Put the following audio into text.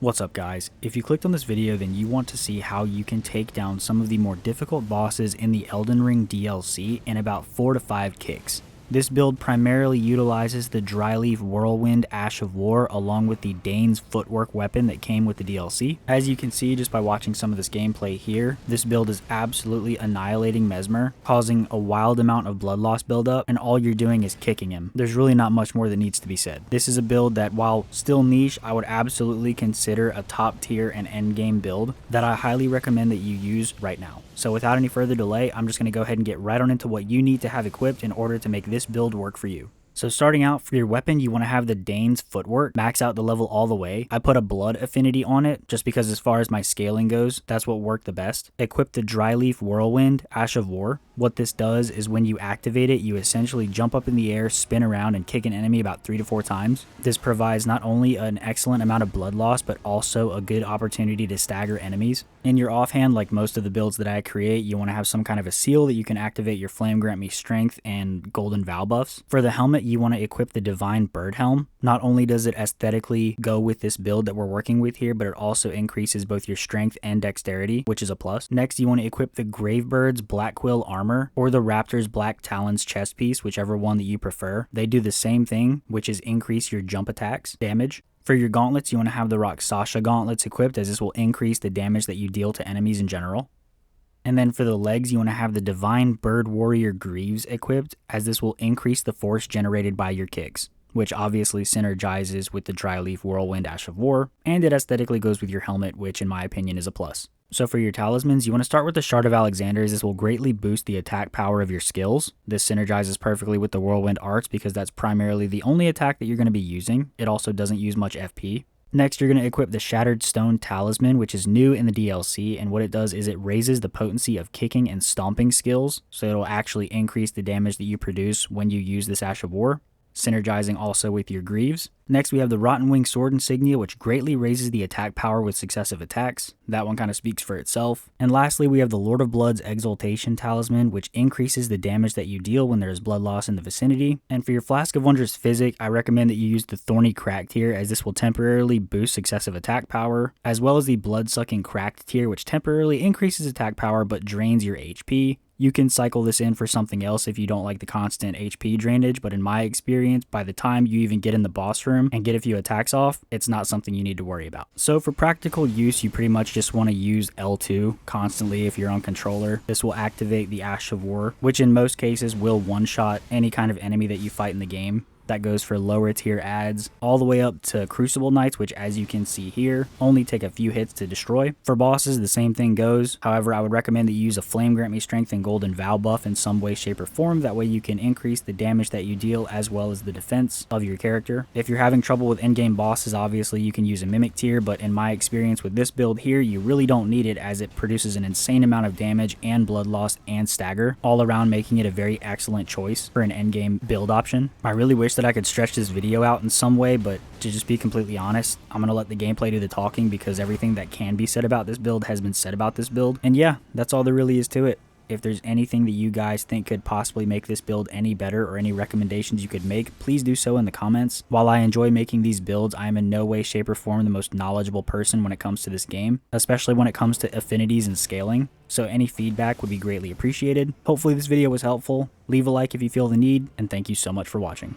What's up guys, if you clicked on this video then you want to see how you can take down some of the more difficult bosses in the Elden Ring DLC in about 4 to 5 kicks. This build primarily utilizes the Dryleaf Whirlwind Ash of War along with the Dane's Footwork weapon that came with the DLC. As you can see just by watching some of this gameplay here, this build is absolutely annihilating Mesmer, causing a wild amount of blood loss buildup, and all you're doing is kicking him. There's really not much more that needs to be said. This is a build that, while still niche, I would absolutely consider a top tier and end game build that I highly recommend that you use right now. So without any further delay, I'm just going to go ahead and get right on into what you need to have equipped in order to make this build work for you. So starting out, for your weapon, you want to have the Dane's Footwork, max out the level all the way. I put a blood affinity on it just because as far as my scaling goes, that's what worked the best. Equip the Dryleaf Whirlwind Ash of War. What this does is when you activate it, you essentially jump up in the air, spin around, and kick an enemy about 3 to 4 times. This provides not only an excellent amount of blood loss, but also a good opportunity to stagger enemies. In your offhand, like most of the builds that I create, you want to have some kind of a seal that you can activate your Flame Grant Me Strength and Golden Vow buffs. For the helmet, you want to equip the Divine Bird Helm. Not only does it aesthetically go with this build that we're working with here, but it also increases both your strength and dexterity, which is a plus. Next, you want to equip the Gravebird's Black Quill Armor or the Raptor's Black Talons chest piece, whichever one that you prefer. They do the same thing, which is increase your jump attacks damage. For your gauntlets, you want to have the Roxasha gauntlets equipped, as this will increase the damage that you deal to enemies in general. And then for the legs, you want to have the Divine Bird Warrior Greaves equipped, as this will increase the force generated by your kicks, which obviously synergizes with the Dryleaf Whirlwind Ash of War, and it aesthetically goes with your helmet, which in my opinion is a plus. So for your talismans, you want to start with the Shard of Alexander, as this will greatly boost the attack power of your skills. This synergizes perfectly with the Whirlwind Arts because that's primarily the only attack that you're going to be using. It also doesn't use much FP. Next, you're going to equip the Shattered Stone Talisman, which is new in the DLC, and what it does is it raises the potency of kicking and stomping skills, so it'll actually increase the damage that you produce when you use this Ash of War, synergizing also with your Greaves. Next, we have the Rotten Wing Sword Insignia, which greatly raises the attack power with successive attacks. That one kind of speaks for itself. And lastly, we have the Lord of Blood's Exaltation Talisman, which increases the damage that you deal when there is blood loss in the vicinity. And for your Flask of Wondrous Physic, I recommend that you use the Thorny Crack tier, as this will temporarily boost successive attack power, as well as the Blood-Sucking Cracked tier, which temporarily increases attack power but drains your HP. You can cycle this in for something else if you don't like the constant HP drainage, but in my experience, by the time you even get in the boss room and get a few attacks off, it's not something you need to worry about. So for practical use, you pretty much just want to use L2 constantly if you're on controller. This will activate the Ash of War, which in most cases will one-shot any kind of enemy that you fight in the game. That goes for lower tier adds all the way up to Crucible Knights, which as you can see here, only take a few hits to destroy. For bosses, the same thing goes. However, I would recommend that you use a Flame Grant Me Strength and Golden Vow buff in some way, shape, or form. That way you can increase the damage that you deal as well as the defense of your character. If you're having trouble with endgame bosses, obviously you can use a Mimic tier, but in my experience with this build here, you really don't need it, as it produces an insane amount of damage and blood loss and stagger, all around making it a very excellent choice for an endgame build option. I really wish that I could stretch this video out in some way, but to just be completely honest, I'm going to let the gameplay do the talking, because everything that can be said about this build has been said about this build. And yeah, that's all there really is to it. If there's anything that you guys think could possibly make this build any better, or any recommendations you could make, please do so in the comments. While I enjoy making these builds, I am in no way, shape, or form the most knowledgeable person when it comes to this game, especially when it comes to affinities and scaling. So any feedback would be greatly appreciated. Hopefully this video was helpful. Leave a like if you feel the need, and thank you so much for watching.